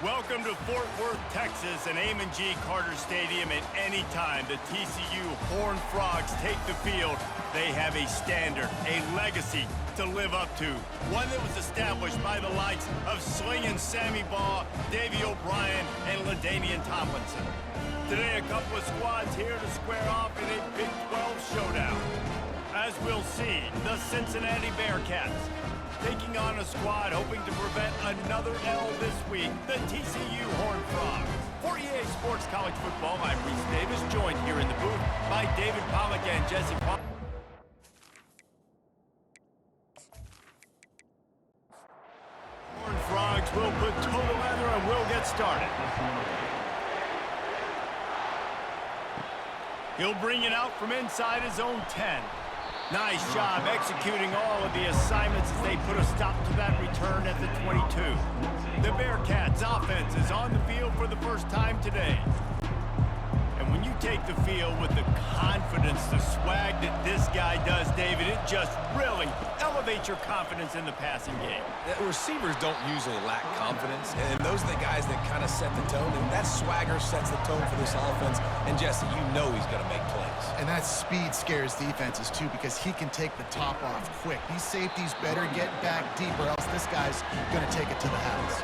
Welcome to Fort Worth, Texas, and Amon G. Carter Stadium. At any time the TCU Horned Frogs take the field, they have a standard, a legacy to live up to. One that was established by the likes of Slingin' Sammy Baugh, Davey O'Brien, and LaDainian Tomlinson. Today, a couple of squads here to square off in a Big 12 showdown. As we'll see, the Cincinnati Bearcats taking on a squad hoping to prevent another L this week, the TCU Horned Frogs. For EA Sports College Football, I'm Reese Davis, joined here in the booth by David Pollack and Jesse Pollack. Horned Frogs will put total leather and we'll get started. He'll bring it out from inside his own 10. Nice job executing all of the assignments as they put a stop to that return at the 22. The Bearcats offense is on the field for the first time today. And when you take the field with the confidence, the swag that this guy does, David, it just really elevates your confidence in the passing game. Receivers don't usually lack confidence, and those are the guys that kind of set the tone, and that swagger sets the tone for this offense. And Jesse, you know he's going to make plays. And that speed scares defenses, too, because he can take the top off quick. These safeties better get back deep, or else this guy's going to take it to the house.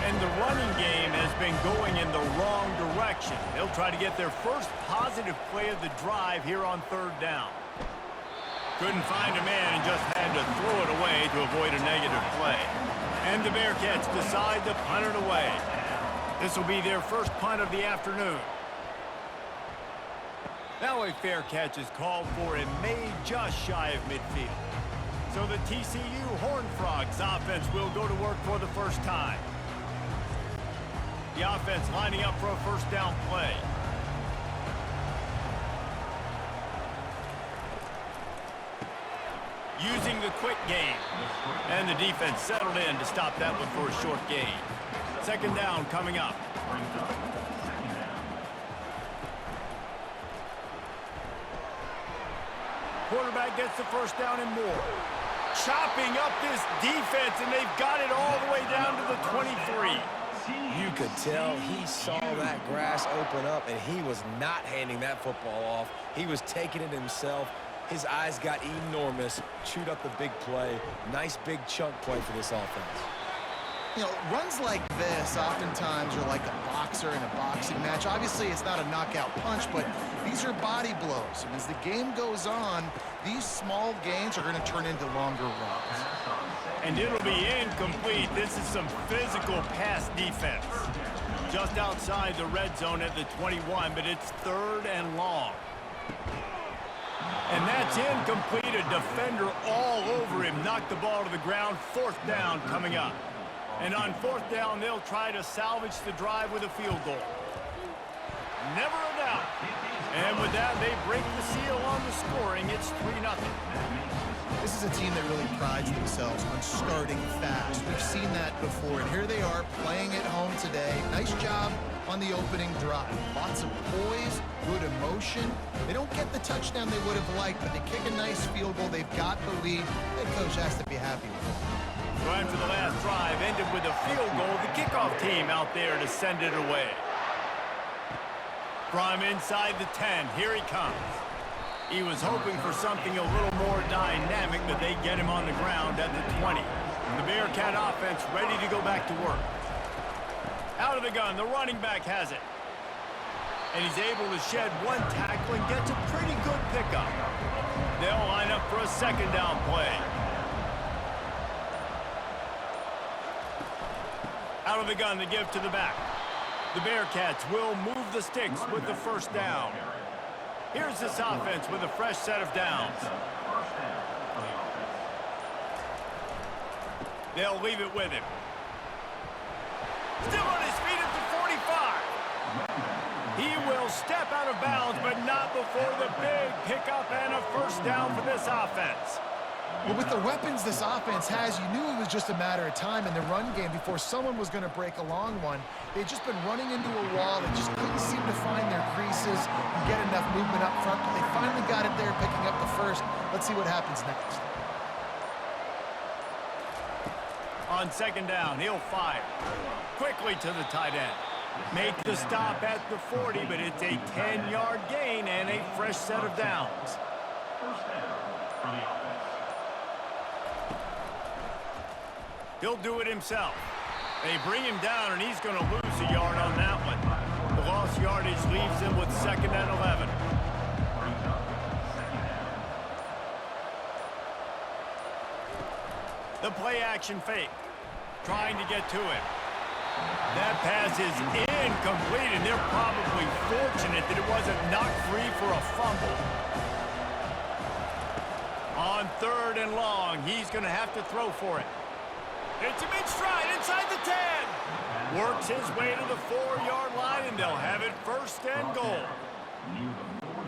And the running game has been going in the wrong direction. They'll try to get their first positive play of the drive here on third down. Couldn't find a man and just had to throw it away to avoid a negative play. And the Bearcats decide to punt it away. This will be their first punt of the afternoon. Now a fair catch is called for and made just shy of midfield. So the TCU Horned Frogs offense will go to work for the first time. The offense lining up for a first down play. Using the quick game. And the defense settled in to stop that one for a short gain. Second down coming up. Quarterback gets the first down and more. Chopping up this defense, and they've got it all the way down to the 23. You could tell he saw that grass open up, and he was not handing that football off. He was taking it himself. His eyes got enormous, chewed up the big play. Nice big chunk play for this offense. You know, runs like this oftentimes are like a boxer in a boxing match. Obviously, it's not a knockout punch, but these are body blows. And as the game goes on, these small gains are going to turn into longer runs. And it'll be incomplete. This is some physical pass defense. Just outside the red zone at the 21, but it's third and long. And that's incomplete. A defender all over him. Knocked the ball to the ground. Fourth down coming up. And on fourth down, they'll try to salvage the drive with a field goal. Never a doubt. And with that, they break the seal on the scoring. It's 3-0. This is a team that really prides themselves on starting fast. We've seen that before, and here they are playing at home today. Nice job on the opening drive. Lots of poise, good emotion. They don't get the touchdown they would have liked, but they kick a nice field goal. They've got the lead. Head coach has to be happy with it. So after the last drive ended with a field goal, the kickoff team out there to send it away. From inside the 10, here he comes. He was hoping for something a little more dynamic, but they get him on the ground at the 20. The Bearcat offense ready to go back to work. Out of the gun, the running back has it. And he's able to shed one tackle and gets a pretty good pickup. They'll line up for a second down play. Out of the gun, the give to the back. The Bearcats will move the sticks with the first down. Here's this offense with a fresh set of downs. They'll leave it with him. Still on his feet at the 45. He will step out of bounds, but not before the big pickup and a first down for this offense. Well, with the weapons this offense has, you knew it was just a matter of time in the run game before someone was going to break a long one. They'd just been running into a wall. They just couldn't seem to find their creases and get enough movement up front, but they finally got it there, picking up the first. Let's see what happens next. On second down, he'll fire. Quickly to the tight end. Make the stop at the 40, but it's a 10-yard gain and a fresh set of downs. He'll do it himself. They bring him down, and he's going to lose a yard on that one. The lost yardage leaves him with second and 11. The play-action fake. Trying to get to it. That pass is incomplete, and they're probably fortunate that it wasn't knocked free for a fumble. On third and long, he's going to have to throw for it. It's a mid-stride inside the 10. Works his way to the 4-yard line, and they'll have it first and goal.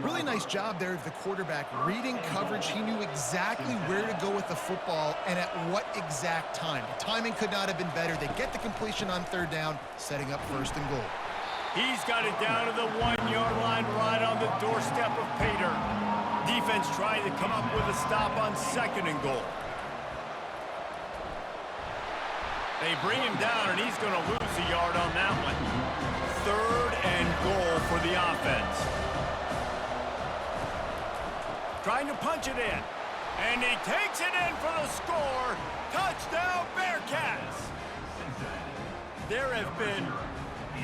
Really nice job there of the quarterback reading coverage. He knew exactly where to go with the football and at what exact time. The timing could not have been better. They get the completion on third down, setting up first and goal. He's got it down to the 1-yard line right on the doorstep of Pater. Defense trying to come up with a stop on second and goal. They bring him down, and he's going to lose a yard on that one. Third and goal for the offense. Trying to punch it in. And he takes it in for the score. Touchdown, Bearcats! There have been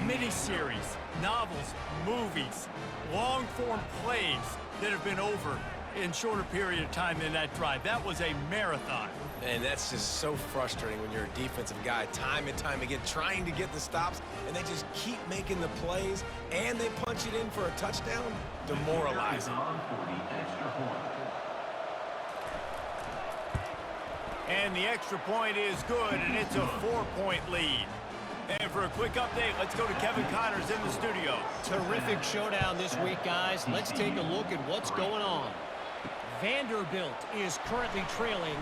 miniseries, novels, movies, long-form plays that have been over in shorter period of time than that drive. That was a marathon. And that's just so frustrating when you're a defensive guy, time and time again, trying to get the stops, and they just keep making the plays, and they punch it in for a touchdown. Demoralizing. And the extra point is good, and it's a 4-point lead. And for a quick update, let's go to Kevin Connors in the studio. Terrific showdown this week, guys. Let's take a look at what's going on. Vanderbilt is currently trailing,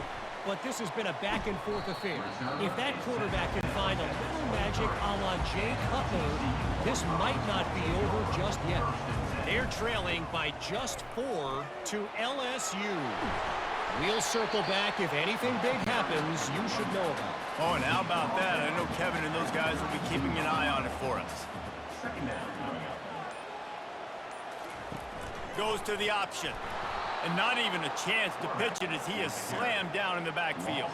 but this has been a back-and-forth affair. If that quarterback can find a little magic a la Jay Cutler, this might not be over just yet. They're trailing by just 4 to LSU. We'll circle back. If anything big happens, you should know about it. Oh, and how about that? I know Kevin and those guys will be keeping an eye on it for us. Goes to the option. And not even a chance to pitch it as he is slammed down in the backfield.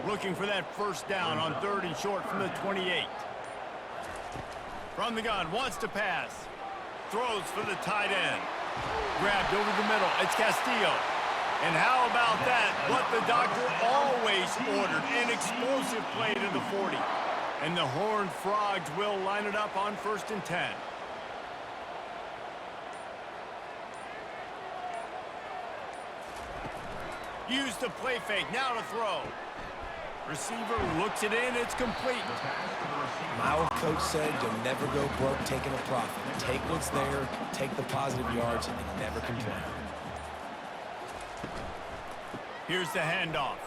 Looking for that first down on third and short from the 28. From the gun, wants to pass. Throws for the tight end. Grabbed over the middle. It's Castillo. And how about that? What the doctor always ordered. An explosive play to the 40. And the Horned Frogs will line it up on first and 10. Use the play fake, now to throw. Receiver looks it in, it's complete. My old coach said you'll never go broke taking a profit. Take what's there, take the positive yards, and never complain. Here's the handoff.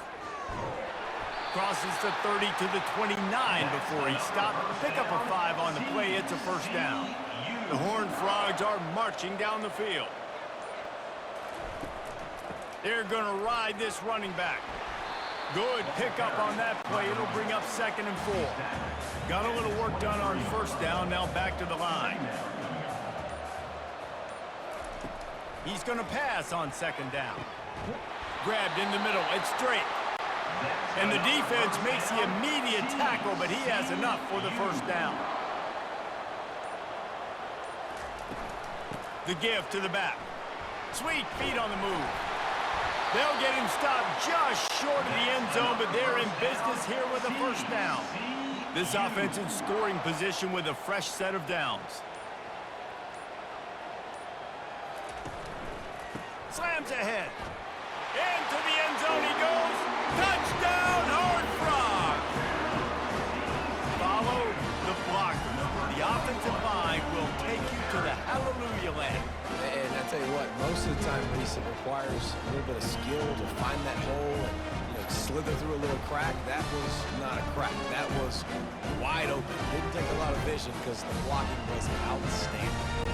Crosses the 30 to the 29 before he stopped. Pick up a 5 on the play, it's a first down. The Horned Frogs are marching down the field. They're going to ride this running back. Good pickup on that play. It'll bring up second and 4. Got a little work done on first down. Now back to the line. He's going to pass on second down. Grabbed in the middle. It's straight. And the defense makes the immediate tackle, but he has enough for the first down. The give to the back. Sweet feet on the move. They'll get him stopped just short of the end zone, but they're in business here with a first down. This offense in scoring position with a fresh set of downs. Slams ahead. Into the end zone he goes. Touchdown, Horned Frog! Follow the blocker. The offensive line will take you to the hallelujah land. And I tell you what, most of the time, Reese, it requires a little bit of skill to find that hole and slither through a little crack. That was not a crack. That was wide open. Didn't take a lot of vision because the blocking was outstanding.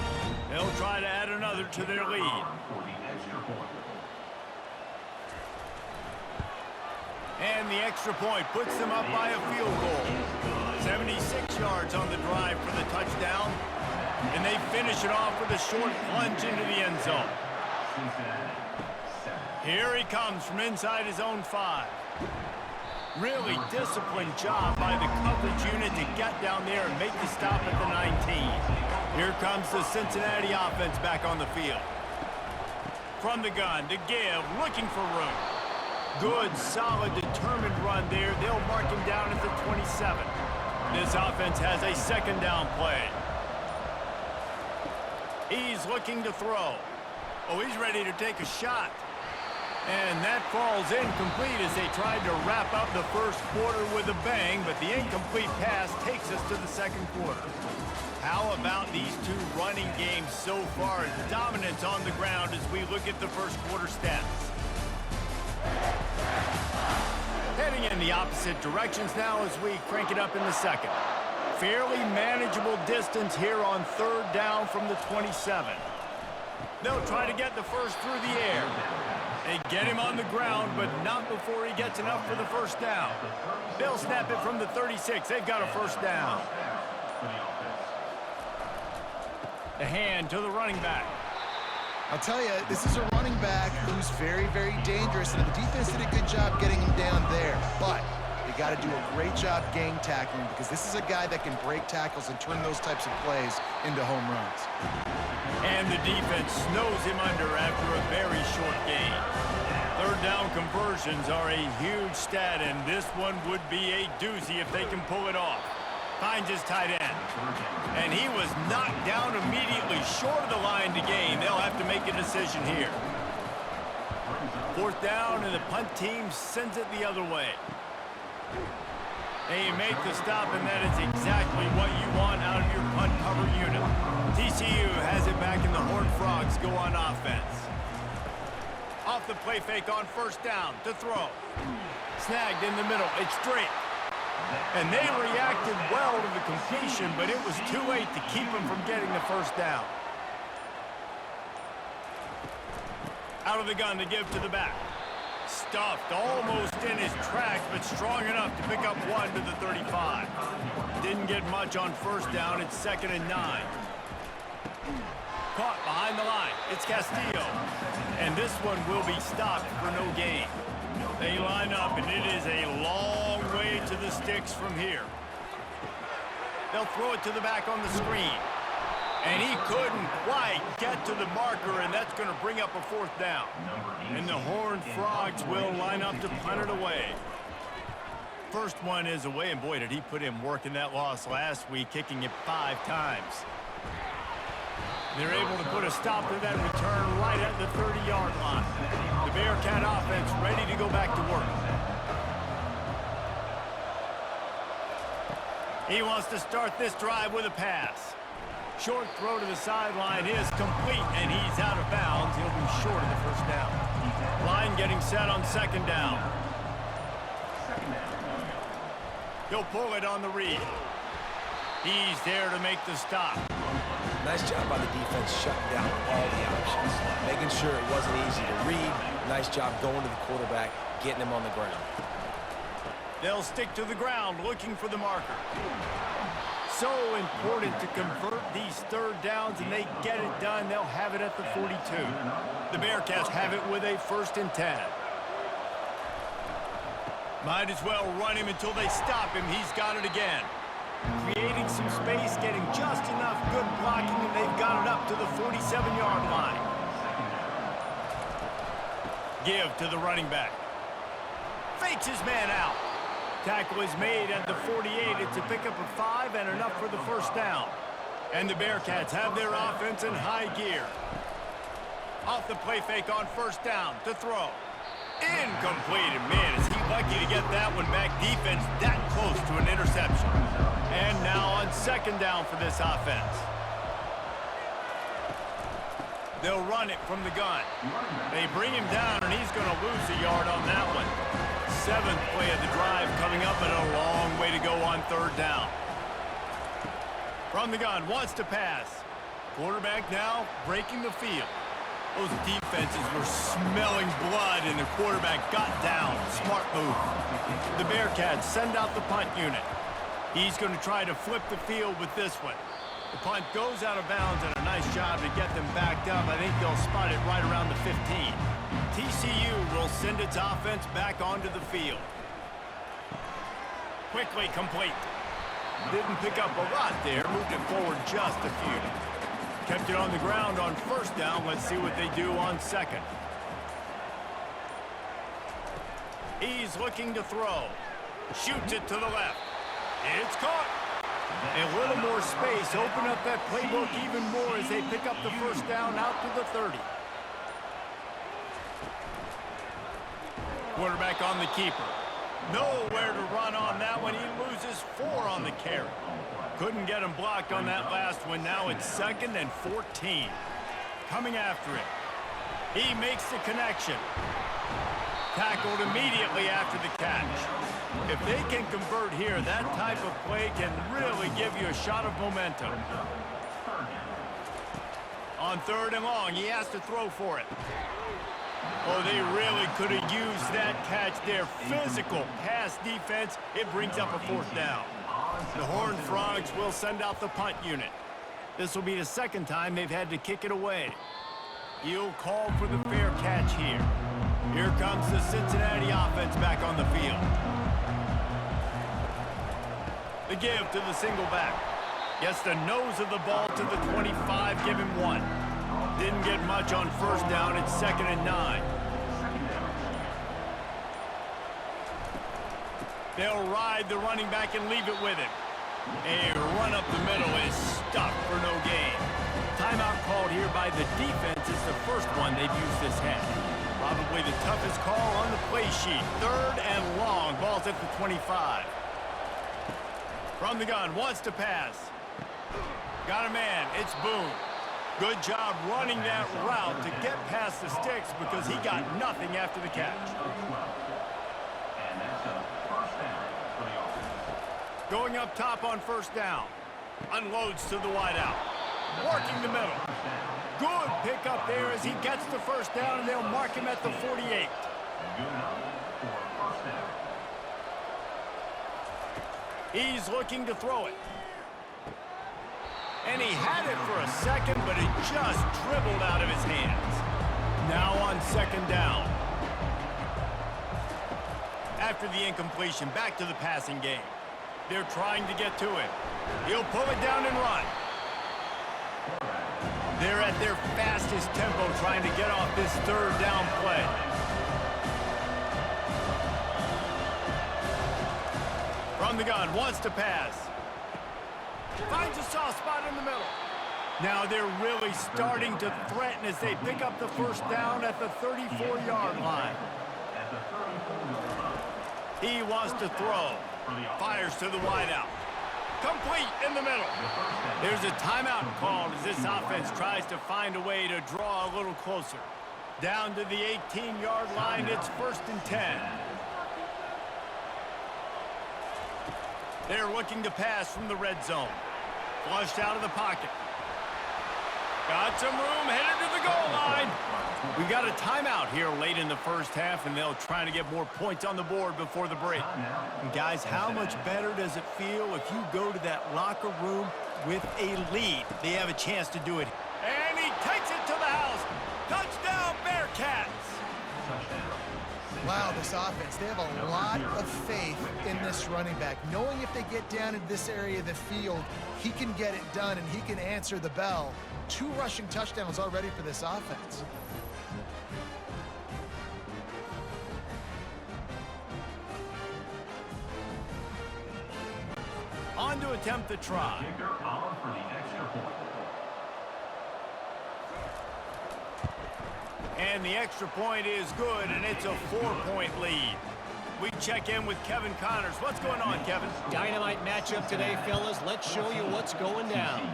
They'll try to add another to their lead. And the extra point puts them up by a field goal. 76 yards on the drive for the touchdown. And they finish it off with a short plunge into the end zone. Here he comes from inside his own 5. Really disciplined job by the coverage unit to get down there and make the stop at the 19. Here comes the Cincinnati offense back on the field. From the gun to give, looking for room. Good, solid, determined run there. They'll mark him down at the 27. This offense has a second down play. He's looking to throw. Oh, he's ready to take a shot. And that falls incomplete as they tried to wrap up the first quarter with a bang, but the incomplete pass takes us to the second quarter. How about these two running games so far? Dominance on the ground as we look at the first quarter stats. Heading in the opposite directions now as we crank it up in the second. Fairly manageable distance here on third down from the 27. They'll try to get the first through the air. They get him on the ground, but not before he gets enough for the first down. They'll snap it from the 36. They've got a first down. The hand to the running back. I'll tell you, this is a running back who's very, very dangerous, and the defense did a good job getting him down there. But you got to do a great job gang tackling because this is a guy that can break tackles and turn those types of plays into home runs. And the defense snows him under after a very short gain. Third down conversions are a huge stat, and this one would be a doozy if they can pull it off. Finds his tight end. And he was knocked down immediately short of the line to gain. They'll have to make a decision here. Fourth down, and the punt team sends it the other way. They make the stop, and that is exactly what you want out of your punt cover unit. TCU has it back, and the Horned Frogs go on offense. Off the play fake on first down to throw. Snagged in the middle. It's straight. And they reacted well to the completion, but it was too late to keep him from getting the first down. Out of the gun to give to the back. Stuffed almost in his tracks, but strong enough to pick up one to the 35. Didn't get much on first down. It's 2nd and 9. Caught behind the line. It's Castillo. And this one will be stopped for no gain. They line up, and it is a long way to the sticks from here. They'll throw it to the back on the screen. And he couldn't quite get to the marker, and that's going to bring up a fourth down. And the Horned Frogs will line up to punt it away. First one is away, and boy, did he put in work in that loss last week, kicking it 5 times. They're able to put a stop to that return right at the 30-yard line. The Bearcat offense ready to go back to work. He wants to start this drive with a pass. Short throw to the sideline is complete, and he's out of bounds. He'll be short of the first down. Line getting set on second down. He'll pull it on the read. He's there to make the stop. Nice job by the defense shutting down all the options, making sure it wasn't easy to read. Nice job going to the quarterback, getting him on the ground. They'll stick to the ground looking for the marker. So important to convert these third downs, and they get it done. They'll have it at the 42. The Bearcats have it with a 1st and 10. Might as well run him until they stop him. He's got it again. Creating some space, getting just enough good blocking, and they've got it up to the 47-yard line. Give to the running back. Fakes his man out. Tackle is made at the 48. It's a pickup of 5 and enough for the first down. And the Bearcats have their offense in high gear. Off the play fake on first down to throw. Incomplete. And man, is he lucky to get that one back. Defense that close to an interception. And now on second down for this offense. They'll run it from the gun. They bring him down, and he's going to lose a yard on that one. 7th play of the drive coming up, and a long way to go on third down. From the gun, wants to pass. Quarterback now breaking the field. Those defenses were smelling blood, and the quarterback got down. Smart move. The Bearcats send out the punt unit. He's going to try to flip the field with this one. The punt goes out of bounds, and a nice job to get them backed up. I think they'll spot it right around the 15. TCU will send its offense back onto the field. Quickly complete. Didn't pick up a lot there. Moved it forward just a few. Kept it on the ground on first down. Let's see what they do on second. He's looking to throw. Shoots it to the left. It's caught. A little more space. Open up that playbook even more as they pick up the first down out to the 30. Quarterback on the keeper. Nowhere to run on that one. He loses 4 on the carry. Couldn't get him blocked on that last one. Now it's 2nd and 14. Coming after it. He makes the connection. Tackled immediately after the catch. If they can convert here, that type of play can really give you a shot of momentum. On 3rd and long, he has to throw for it. Oh, they really could have used that catch there. Physical pass defense. It brings up a 4th down. The Horned Frogs will send out the punt unit. This will be the 2nd time they've had to kick it away. He'll call for the fair catch here. Here comes the Cincinnati offense back on the field. The give to the single back. Gets the nose of the ball to the 25, give him 1. Didn't get much on first down. It's 2nd and 9. They'll ride the running back and leave it with him. A run up the middle is stuffed for no gain. Timeout called here by the defense. It's the first one they've used this half. Probably the toughest call on the play sheet. 3rd and long. Ball's at the 25. From the gun, wants to pass. Got a man. It's Boone. Good job running that route to get past the sticks because he got nothing after the catch. Going up top on first down. Unloads to the wideout. Working the middle. Good pickup there as he gets the first down, and they'll mark him at the 48. He's looking to throw it. And he had it for a second, but it just dribbled out of his hands. Now on 2nd down. After the incompletion, back to the passing game. They're trying to get to it. He'll pull it down and run. They're at their fastest tempo trying to get off this 3rd down play. From the gun, wants to pass. Finds a soft spot in the middle. Now they're really starting to threaten as they pick up the first down at the 34-yard line. He wants to throw. Fires to the wideout. Complete in the middle. There's a timeout called as this offense tries to find a way to draw a little closer. Down to the 18-yard line, it's 1st and 10. They're looking to pass from the red zone. Flushed out of the pocket. Got some room, headed to the goal line. We got a timeout here late in the first half, and they'll try to get more points on the board before the break. And guys, how much better does it feel if you go to that locker room with a lead? They have a chance to do it. And he takes it to the house. Touchdown, Bearcats. Wow, this offense, they have a lot of faith in this running back. Knowing if they get down in this area of the field, he can get it done and he can answer the bell. 2 rushing touchdowns already for this offense. On to attempt the try. And the extra point is good, and it's a 4-point lead. We check in with Kevin Connors. What's going on, Kevin? Dynamite matchup today, fellas. Let's show you what's going down.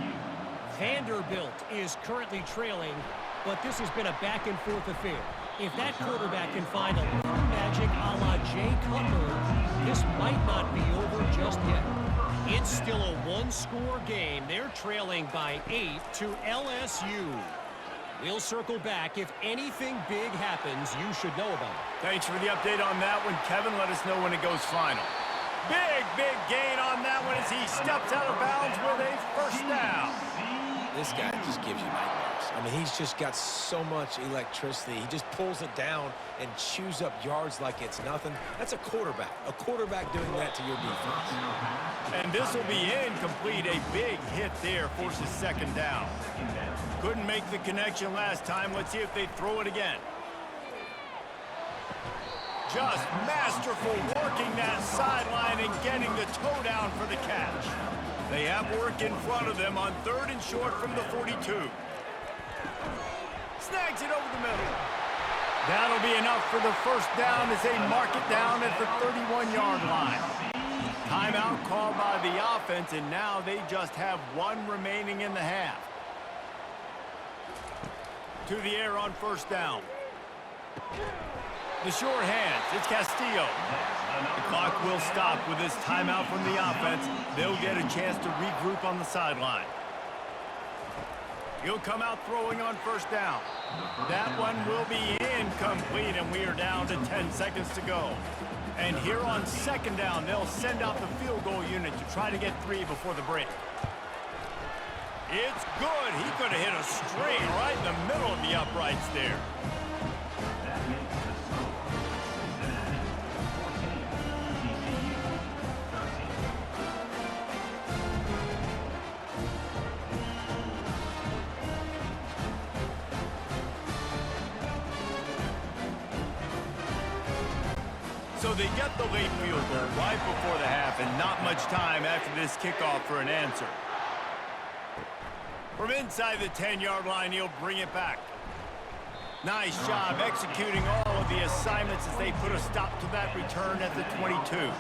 Vanderbilt is currently trailing, but this has been a back-and-forth affair. If that quarterback can find a little magic a la Jay Cutler, this might not be over just yet. It's still a 1-score game. They're trailing by 8 to LSU. We'll circle back. If anything big happens, you should know about it. Thanks for the update on that one, Kevin. Let us know when it goes final. Big gain on that one as he steps out of bounds with a first down. This guy just gives you nightmares. I mean, he's just got so much electricity. He just pulls it down and chews up yards like it's nothing. That's a quarterback. A quarterback doing that to your defense. And this will be incomplete. A big hit there forces second down. Couldn't make the connection last time. Let's see if they throw it again. Just masterful working that sideline and getting the toe down for the catch. They have work in front of them on 3rd and short from the 42. Snags it over the middle. That'll be enough for the first down as they mark it down at the 31-yard line. Timeout called by the offense, and now they just have one remaining in the half. To the air on first down. The short hands, it's Castillo. The clock will stop with this timeout from the offense. They'll get a chance to regroup on the sideline. He'll come out throwing on first down. That one will be incomplete, and we are down to 10 seconds to go. And here on second down, they'll send out the field goal unit to try to get 3 before the break. It's good. He could have hit a string right in the middle of the uprights there. So they get the late field goal right before the half, and not much time after this kickoff for an answer. From inside the 10-yard line, he'll bring it back. Nice job executing all of the assignments as they put a stop to that return at the 22.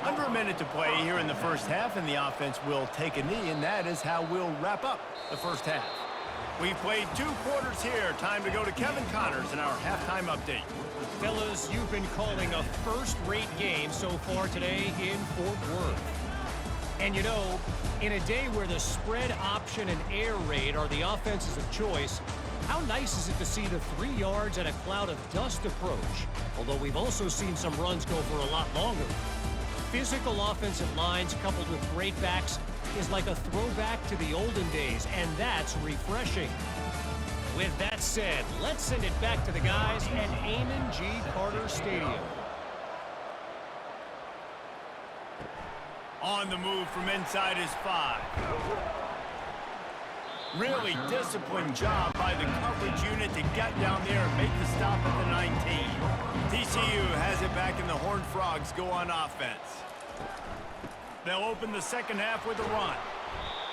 Under a minute to play here in the first half, and the offense will take a knee, and that is how we'll wrap up the first half. We've played 2 quarters here. Time to go to Kevin Connors in our halftime update. Fellas, you've been calling a first-rate game so far today in Fort Worth. And you know, in a day where the spread option and air raid are the offenses of choice, how nice is it to see the 3 yards and a cloud of dust approach? Although we've also seen some runs go for a lot longer. Physical offensive lines coupled with great backs is like a throwback to the olden days, and that's refreshing. With that said, let's send it back to the guys at Amon G. Carter Stadium. On the move from inside his 5. Really disciplined job by the coverage unit to get down there and make the stop at the 19. TCU has it back, and the Horned Frogs go on offense. They'll open the second half with a run.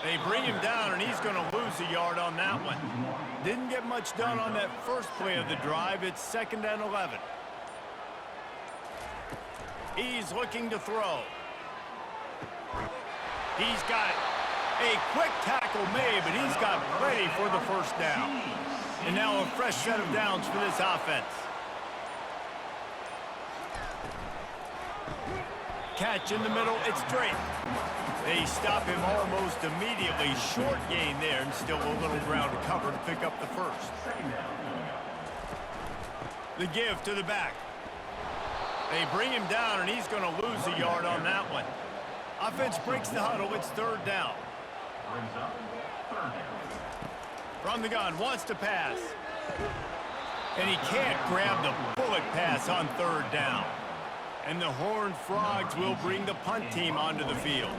They bring him down, and he's going to lose a yard on that one. Didn't get much done on that first play of the drive. It's 2nd and 11. He's looking to throw. He's got a quick tackle made, but he's got plenty for the first down. And now a fresh set of downs for this offense. Catch in the middle, it's Drake. They stop him almost immediately. Short gain there, and still a little ground to cover to pick up the first. The give to the back. They bring him down, and he's going to lose a yard on that one. Offense breaks the huddle. It's 3rd down. From the gun, wants to pass. And he can't grab the bullet pass on 3rd down. And the Horned Frogs will bring the punt team onto the field.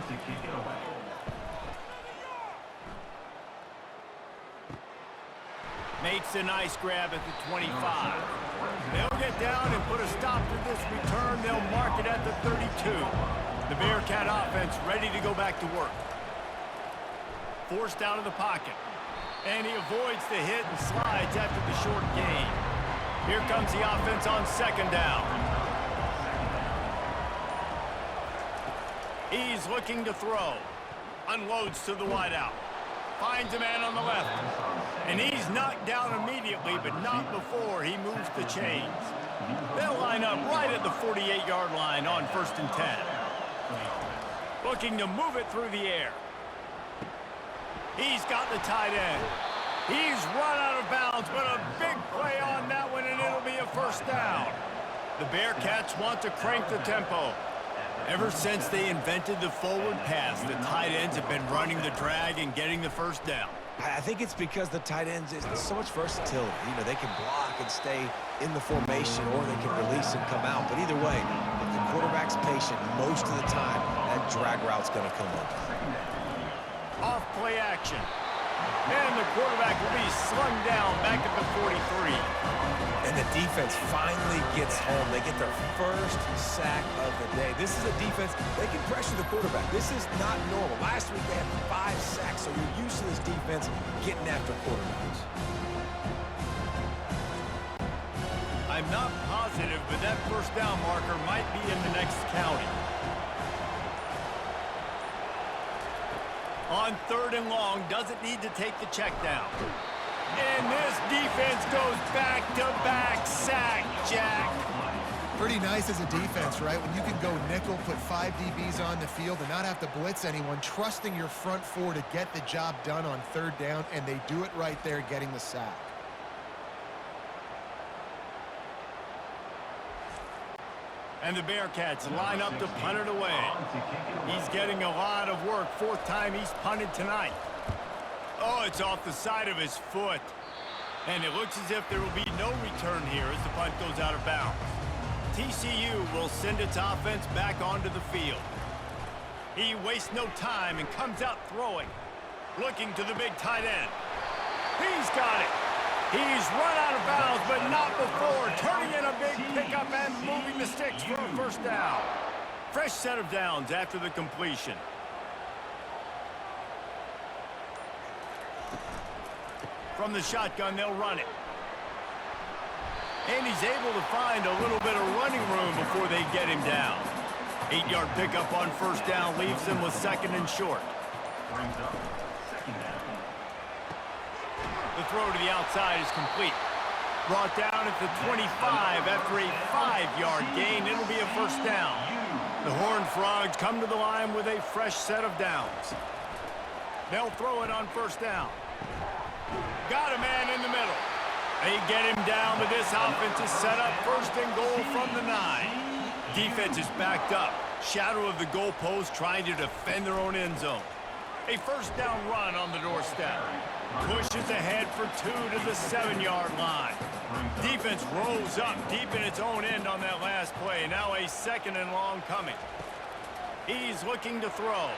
Makes a nice grab at the 25. They'll get down and put a stop to this return. They'll mark it at the 32. The Bearcat offense ready to go back to work. Forced out of the pocket. And he avoids the hit and slides after the short gain. Here comes the offense on 2nd down. He's looking to throw. Unloads to the wideout. Finds a man on the left. And he's knocked down immediately, but not before he moves the chains. They'll line up right at the 48-yard line on 1st and 10. Looking to move it through the air. He's got the tight end. He's run out of bounds, but a big play on that one, and it'll be a first down. The Bearcats want to crank the tempo. Ever since they invented the forward pass, the tight ends have been running the drag and getting the first down. I think it's because the tight ends is so much versatility. You know, they can block and stay in the formation, or they can release and come out. But either way, if the quarterback's patient, most of the time, that drag route's going to come up. Off play action. And the quarterback will be slung down back at the 43. And the defense finally gets home. They get their first sack of the day. This is a defense, they can pressure the quarterback. This is not normal. Last week they had 5 sacks, so you're used to this defense getting after quarterbacks. I'm not positive, but that first down marker might be in the next county. On 3rd and long, doesn't need to take the check down. And this defense goes back-to-back sack, Jack. Pretty nice as a defense, right? When you can go nickel, put 5 DBs on the field and not have to blitz anyone, trusting your front 4 to get the job done on 3rd down, and they do it right there, getting the sack. And the Bearcats line up to punt it away. He's getting a lot of work. 4th time he's punted tonight. Oh, it's off the side of his foot. And it looks as if there will be no return here as the punt goes out of bounds. TCU will send its offense back onto the field. He wastes no time and comes out throwing. Looking to the big tight end. He's got it. He's run out of bounds, but not before. Turning in a big pickup and moving the sticks for a first down. Fresh set of downs after the completion. From the shotgun, they'll run it. And he's able to find a little bit of running room before they get him down. 8-yard pickup on first down leaves them with 2nd and short. The throw to the outside is complete. Brought down at the 25 after a 5-yard gain. It'll be a first down. The Horned Frogs come to the line with a fresh set of downs. They'll throw it on first down. Got a man in the middle. They get him down, but this offense is set up 1st and goal from the 9. Defense is backed up. Shadow of the goalpost trying to defend their own end zone. A first down run on the doorstep. Pushes ahead for 2 to the 7-yard line. Defense rolls up deep in its own end on that last play. Now a 2nd and long coming. He's looking to throw.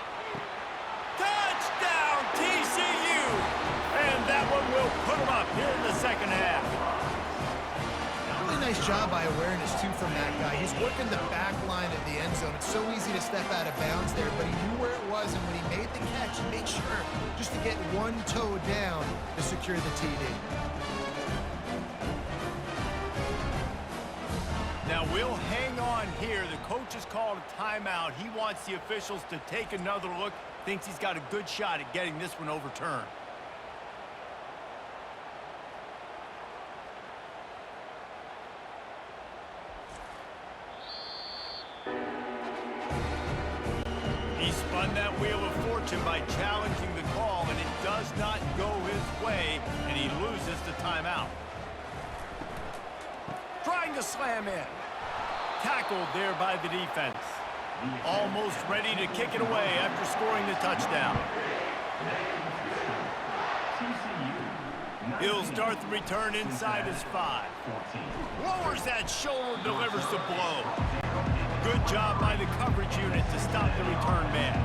Touchdown, TCU! And that one will put them up here in the 2nd half. Really nice job by awareness, too, from that guy. He's working the back line of the end zone. It's so easy to step out of bounds there, but he knew where it was, and when he made the catch, he made sure just to get one toe down to secure the TD. Now we'll hang on here. The coach has called a timeout. He wants the officials to take another look. Thinks he's got a good shot at getting this one overturned. He spun that wheel of fortune by challenging the call, and it does not go his way, and he loses the timeout. Trying to slam in. Tackled there by the defense. Almost ready to kick it away after scoring the touchdown. He'll start the return inside his 5. Lowers that shoulder, delivers the blow. Good job by the coverage unit to stop the return man.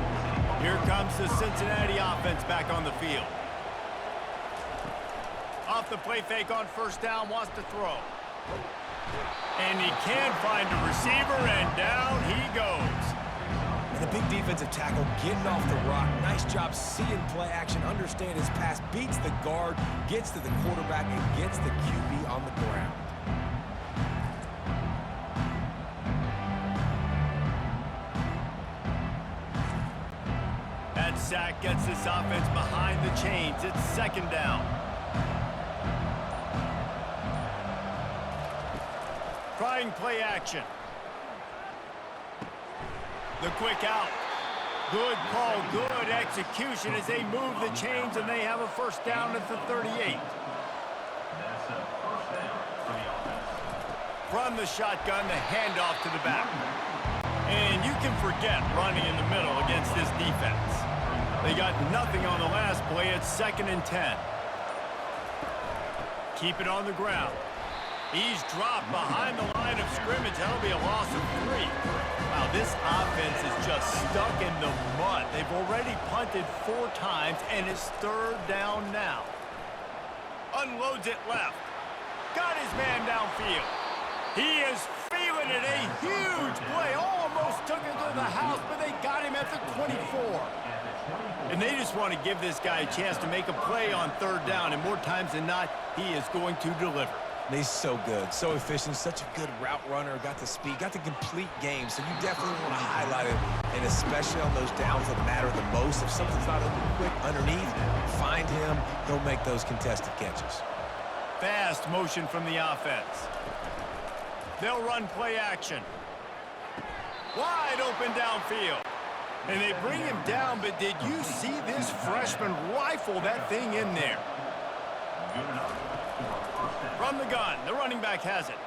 Here comes the Cincinnati offense back on the field. Off the play fake on first down, wants to throw. And he can find a receiver, and down he goes. And the big defensive tackle getting off the rock. Nice job seeing play action, understand his pass, beats the guard, gets to the quarterback, and gets the QB on the ground. That sack gets this offense behind the chains. It's 2nd down. Trying play action. The quick out. Good call, good execution as they move the chains, and they have a first down at the 38. From the shotgun, the handoff to the back. And you can forget running in the middle against this defense. They got nothing on the last play. It's 2nd and 10. Keep it on the ground. He's dropped behind the line of scrimmage. That'll be a loss of 3. Wow, this offense is just stuck in the mud. They've already punted 4 times, and it's 3rd down now. Unloads it left. Got his man downfield. He is feeling it. A huge play. Almost took it to the house, but they got him at the 24. And they just want to give this guy a chance to make a play on 3rd down, and more times than not, he is going to deliver. He's so good, so efficient, such a good route runner, got the speed, got the complete game, so you definitely want to highlight him, and especially on those downs that matter the most. If something's not open quick underneath, find him, he'll make those contested catches. Fast motion from the offense. They'll run play action. Wide open downfield. And they bring him down, but did you see this freshman rifle that thing in there? From the gun, the running back has it.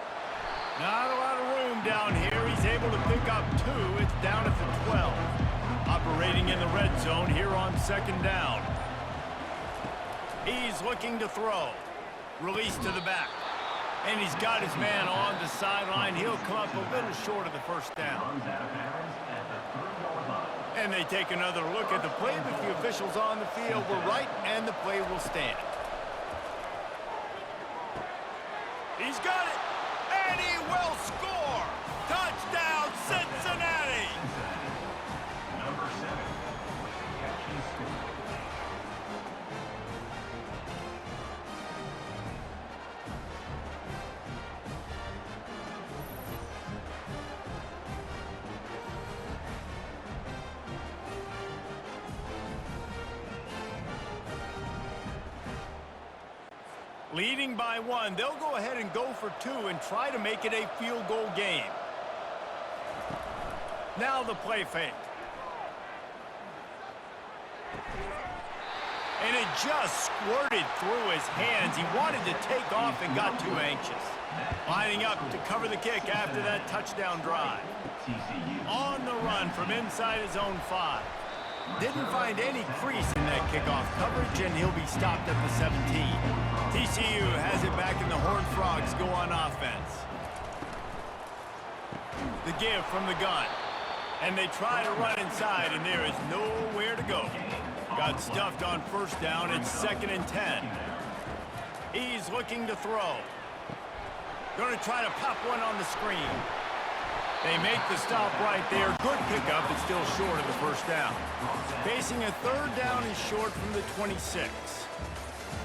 Not a lot of room down here. He's able to pick up 2. It's down at the 12. Operating in the red zone here on 2nd down. He's looking to throw. Release to the back. And he's got his man on the sideline. He'll come up a little short of the first down. And they take another look at the play, but the officials on the field were right, and the play will stand. He's got it, and he will score! Touchdown, Cincinnati! Number 7. Leading by 1, they'll go ahead and go for 2 and try to make it a field goal game. Now the play fake. And it just squirted through his hands. He wanted to take off and got too anxious. Lining up to cover the kick after that touchdown drive. On the run from inside his own 5. Didn't find any crease in that kickoff coverage, and he'll be stopped at the 17. TCU has it back, and the Horned Frogs go on offense. The give from the gun. And they try to run inside, and there is nowhere to go. Got stuffed on 1st down. It's 2nd and 10. He's looking to throw. Going to try to pop one on the screen. They make the stop right there. Good pickup, but still short of the first down. Facing a 3rd down and short from the 26.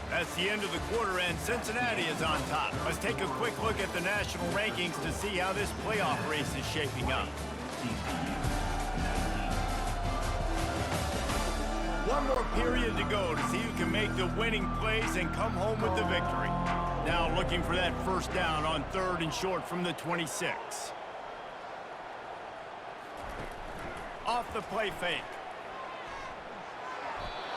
That's the end of the quarter, and Cincinnati is on top. Let's take a quick look at the national rankings to see how this playoff race is shaping up. One more period to go to see who can make the winning plays and come home with the victory. Now looking for that first down on 3rd and short from the 26. Off the play fake.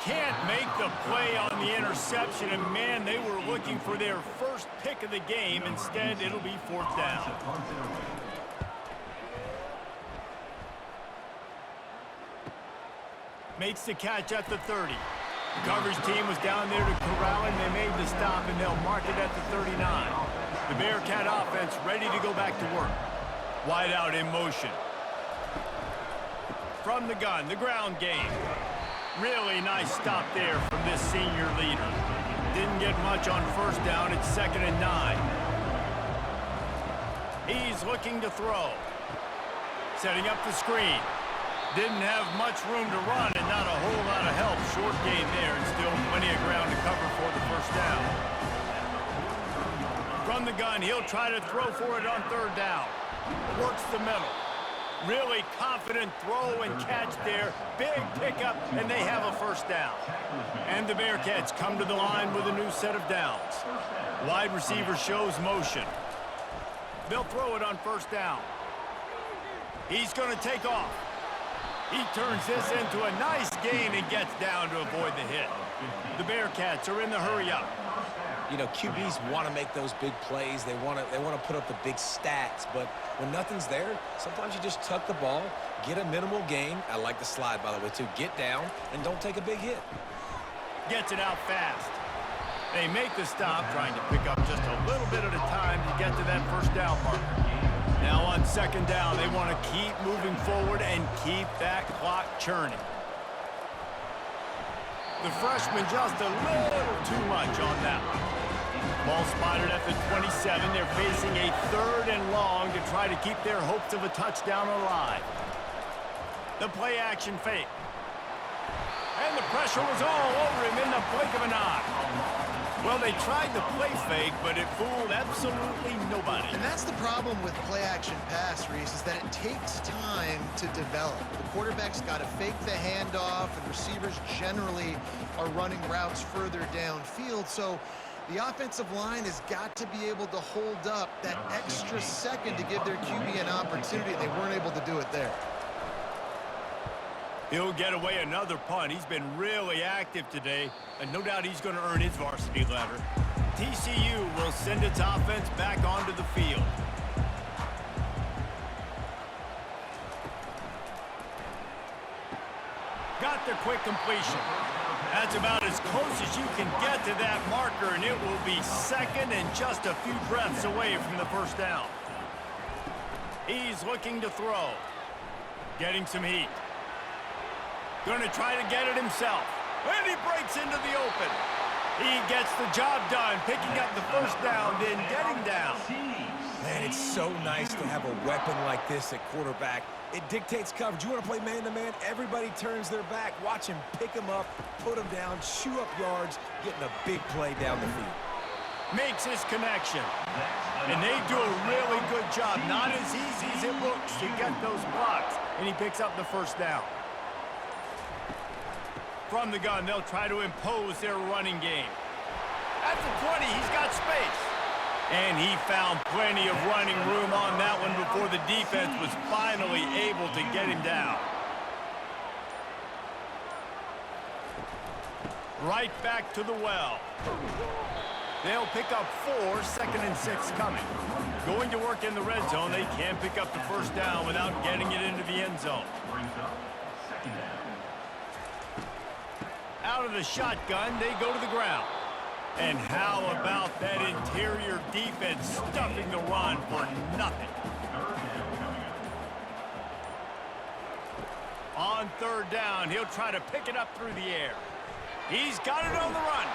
Can't make the play on the interception, and man, they were looking for their first pick of the game. Instead, it'll be 4th down. Makes the catch at the 30. The coverage team was down there to corral him. They made the stop, and they'll mark it at the 39. The Bearcat offense ready to go back to work. Wide out in motion. From the gun, the ground game. Really nice stop there from this senior leader. Didn't get much on 1st down. It's 2nd and 9. He's looking to throw. Setting up the screen. Didn't have much room to run and not a whole lot of help. Short gain there and still plenty of ground to cover for the first down. From the gun, he'll try to throw for it on 3rd down. Works the middle. Really confident throw and catch there. Big pickup, and they have a first down. And the Bearcats come to the line with a new set of downs. Wide receiver shows motion. They'll throw it on 1st down. He's going to take off. He turns this into a nice gain and gets down to avoid the hit. The Bearcats are in the hurry up. You know, QBs want to make those big plays. They want to put up the big stats. But when nothing's there, sometimes you just tuck the ball, get a minimal gain. I like the slide, by the way, too. Get down and don't take a big hit. Gets it out fast. They make the stop, trying to pick up just a little bit at a time to get to that first down marker. Now on second down, they want to keep moving forward and keep that clock churning. The freshman just a little too much on that one. Ball spotted at the 27. They're facing a 3rd and long to try to keep their hopes of a touchdown alive. The play action fake. And the pressure was all over him in the blink of an eye. Well, they tried the play fake, but it fooled absolutely nobody. And that's the problem with play-action pass, Reese, is that it takes time to develop. The quarterback's got to fake the handoff, and receivers generally are running routes further downfield. So the offensive line has got to be able to hold up that extra second to give their QB an opportunity. They weren't able to do it there. He'll get away another punt. He's been really active today, and no doubt he's going to earn his varsity letter. TCU will send its offense back onto the field. Got the quick completion. That's about as close as you can get to that marker, and it will be second and just a few breaths away from the first down. He's looking to throw. Getting some heat. Going to try to get it himself. And he breaks into the open. He gets the job done, picking up the first down, then getting down. Man, it's so nice to have a weapon like this at quarterback. It dictates coverage. You want to play man-to-man? Everybody turns their back. Watch him pick him up, put him down, chew up yards, getting a big play down the field. Makes his connection. And they do a really good job. Not as easy as it looks to get those blocks. And he picks up the first down. From the gun, they'll try to impose their running game. At the 20, he's got space. And he found plenty of running room on that one before the defense was finally able to get him down. Right back to the well. They'll pick up 4, 2nd and 6 coming. Going to work in the red zone, they can't pick up the first down without getting it into the end zone. Out of the shotgun, they go to the ground. And how about that interior defense stuffing the run for nothing? On 3rd down, he'll try to pick it up through the air. He's got it on the run.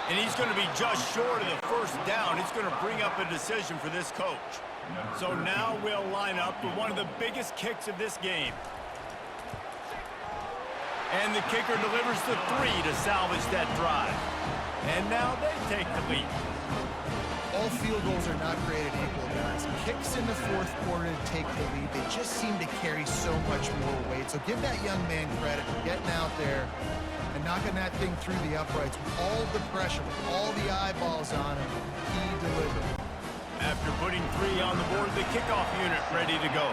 And he's going to be just short of the first down. It's going to bring up a decision for this coach. So now we'll line up for one of the biggest kicks of this game. And the kicker delivers the 3 to salvage that drive. And now they take the lead. All field goals are not created equal, guys. Kicks in the 4th quarter to take the lead. They just seem to carry so much more weight. So give that young man credit for getting out there and knocking that thing through the uprights with all the pressure, with all the eyeballs on him. He delivered. After putting 3 on the board, the kickoff unit ready to go.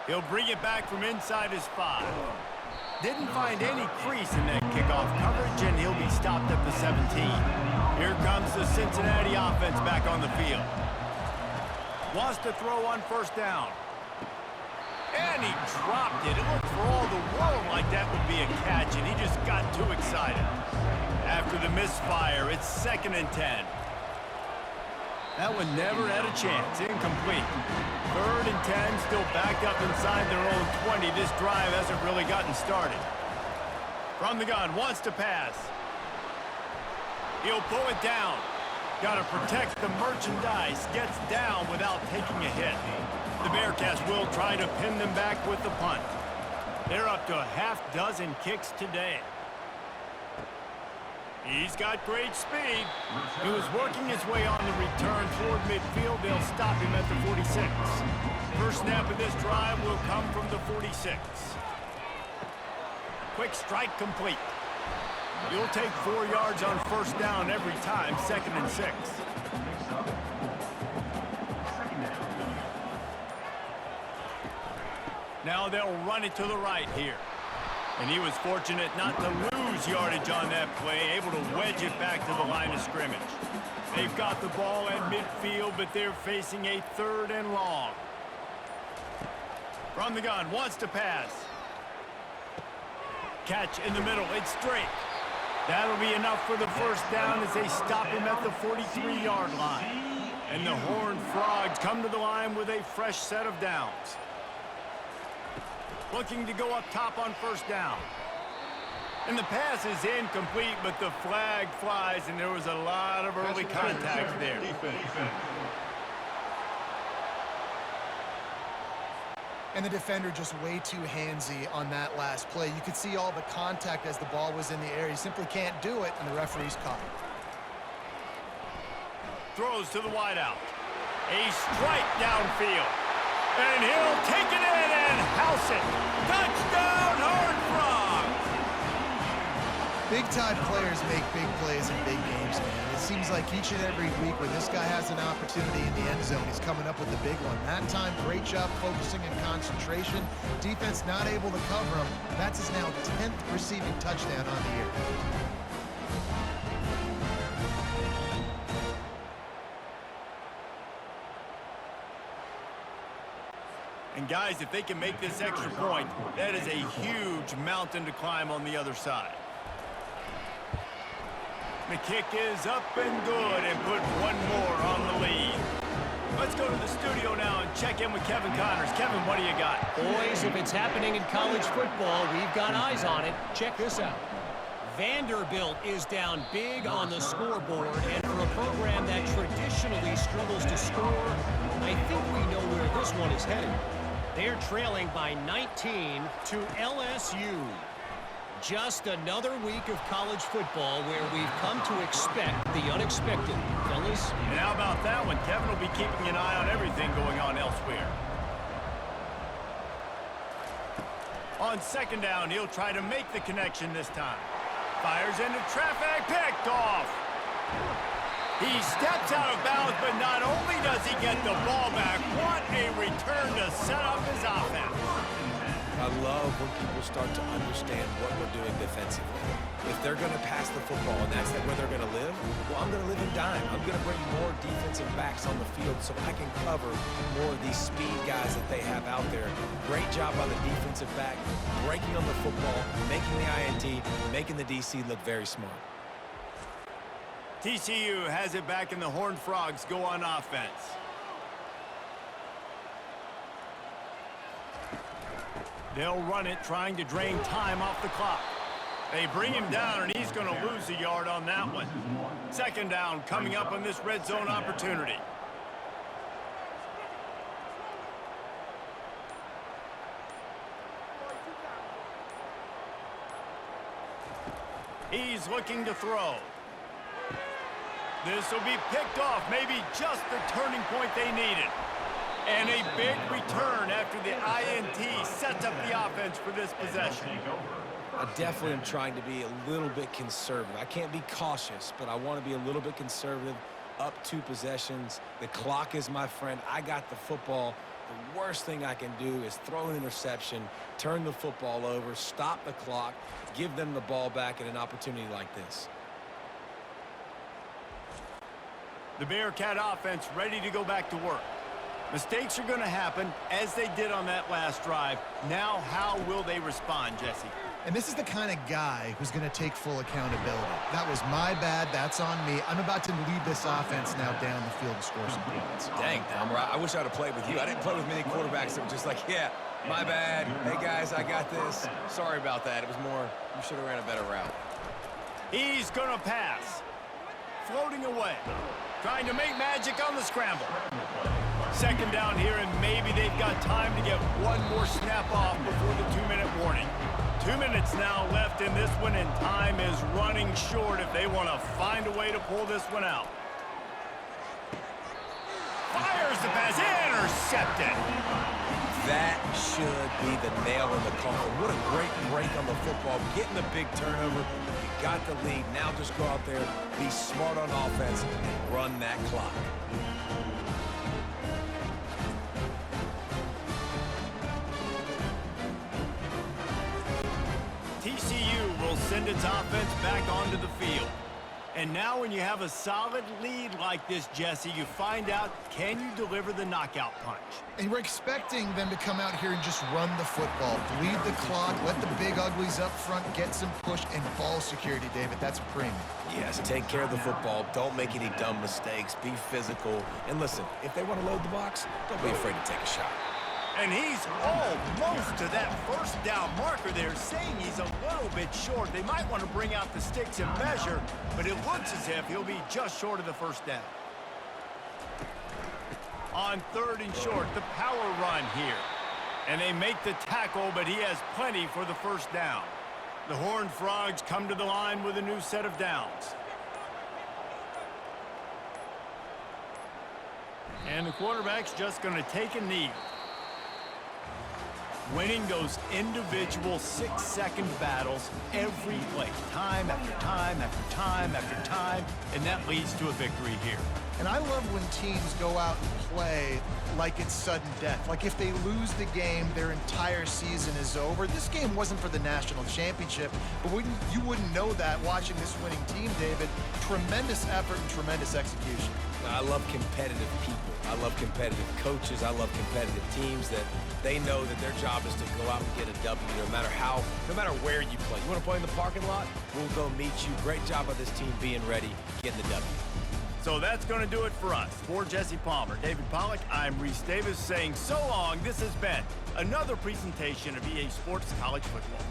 He'll bring it back from inside his 5. Didn't find any crease in that kickoff coverage, and he'll be stopped at the 17. Here comes the Cincinnati offense back on the field. Wants to throw on 1st down. And he dropped it. It looked for all the world like that would be a catch, and he just got too excited. After the misfire, it's 2nd and 10. That one never had a chance. Incomplete. 3rd and 10, still backed up inside their own 20. This drive hasn't really gotten started. From the gun, wants to pass. He'll pull it down. Got to protect the merchandise. Gets down without taking a hit. The Bearcats will try to pin them back with the punt. They're up to a half-dozen kicks today. He's got great speed. He was working his way on the return toward midfield. They'll stop him at the 46. First snap of this drive will come from the 46. Quick strike complete. You'll take 4 yards on 1st down every time, 2nd and 6. Now they'll run it to the right here. And he was fortunate not to lose yardage on that play, able to wedge it back to the line of scrimmage. They've got the ball at midfield, but they're facing a 3rd and long. From the gun, wants to pass. Catch in the middle, it's straight. That'll be enough for the first down as they stop him at the 43-yard line. And the Horned Frogs come to the line with a fresh set of downs. Looking to go up top on first down. And the pass is incomplete, but the flag flies, and there was a lot of early contact there. And the defender just way too handsy on that last play. You could see all the contact as the ball was in the air. He simply can't do it, and the referee's caught it. Throws to the wideout. A strike downfield. And he'll take it in and house it. Touchdown, Horned Frogs! Big-time players make big plays in big games, man. It seems like each and every week when this guy has an opportunity in the end zone, he's coming up with the big one. That time, great job focusing and concentration. Defense not able to cover him. That's his now 10th receiving touchdown on the year. And guys, if they can make this extra point, that is a huge mountain to climb on the other side. The kick is up and good and put one more on the lead. Let's go to the studio now and check in with Kevin Connors. Kevin, what do you got? Boys, if it's happening in college football, we've got eyes on it. Check this out. Vanderbilt is down big on the scoreboard, and for a program that traditionally struggles to score, I think we know where this one is headed. They're trailing by 19 to LSU. Just another week of college football where we've come to expect the unexpected, fellas. And how about that one? Kevin will be keeping an eye on everything going on elsewhere. On second down, he'll try to make the connection this time. Fires into traffic, picked off. He steps out of bounds, but not only does he get the ball back, what a return to set up his offense. I love when people start to understand what we're doing defensively. If they're going to pass the football and that's where they're going to live, well, I'm going to live in dime. I'm going to bring more defensive backs on the field so I can cover more of these speed guys that they have out there. Great job by the defensive back, breaking on the football, making the INT, making the DC look very smart. TCU has it back, and the Horned Frogs go on offense. They'll run it, trying to drain time off the clock. They bring him down, and he's going to lose a yard on that one. Second down coming up on this red zone opportunity. He's looking to throw. This will be picked off, maybe just the turning point they needed. And a big return after the INT sets up the offense for this possession. I definitely am trying to be a little bit conservative. I can't be cautious, but I want to be a little bit conservative. Up 2 possessions. The clock is my friend. I got the football. The worst thing I can do is throw an interception, turn the football over, stop the clock, give them the ball back at an opportunity like this. The Bearcat offense ready to go back to work. Mistakes are going to happen, as they did on that last drive. Now, how will they respond, Jesse? And this is the kind of guy who's going to take full accountability. That was my bad. That's on me. I'm about to lead this offense now down the field and score some points. Dang, Dahmer, I wish I'd have played with you. I didn't play with many quarterbacks that were just like, yeah, my bad. Hey, guys, I got this. Sorry about that. It was more, you should have ran a better route. He's going to pass. Floating away. Trying to make magic on the scramble. Second down here, and maybe they've got time to get one more snap off before the 2-minute warning. 2 minutes now left in this one, and time is running short if they want to find a way to pull this one out. Fires the pass, intercepted. That should be the nail in the coffin. What a great break on the football. Getting the big turnover. You got the lead. Now just go out there, be smart on offense, and run that clock. send its offense back onto the field. And now when you have a solid lead like this, Jesse, you find out, can you deliver the knockout punch? And we're expecting them to come out here and just run the football, bleed the clock, let the big uglies up front get some push and ball security, David. That's premium. Yes, take care of the football. Don't make any dumb mistakes. Be physical. And listen, if they want to load the box, don't be afraid to take a shot. And he's almost to that first down marker there, saying he's a little bit short. They might want to bring out the sticks and measure, but it looks as if he'll be just short of the first down. On 3rd and short, the power run here. And they make the tackle, but he has plenty for the first down. The Horned Frogs come to the line with a new set of downs. And the quarterback's just going to take a knee. Winning those individual 6-second battles every play, time after time after time after time, and that leads to a victory here. And I love when teams go out and play like it's sudden death. Like if they lose the game, their entire season is over. This game wasn't for the national championship, but you wouldn't know that watching this winning team, David. Tremendous effort and tremendous execution. I love competitive people. I love competitive coaches. I love competitive teams that they know that their job is to go out and get a W no matter where you play. You want to play in the parking lot? We'll go meet you. Great job of this team being ready, getting the W. So that's going to do it for us. For Jesse Palmer, David Pollack, I'm Reese Davis saying so long. This has been another presentation of EA Sports College Football.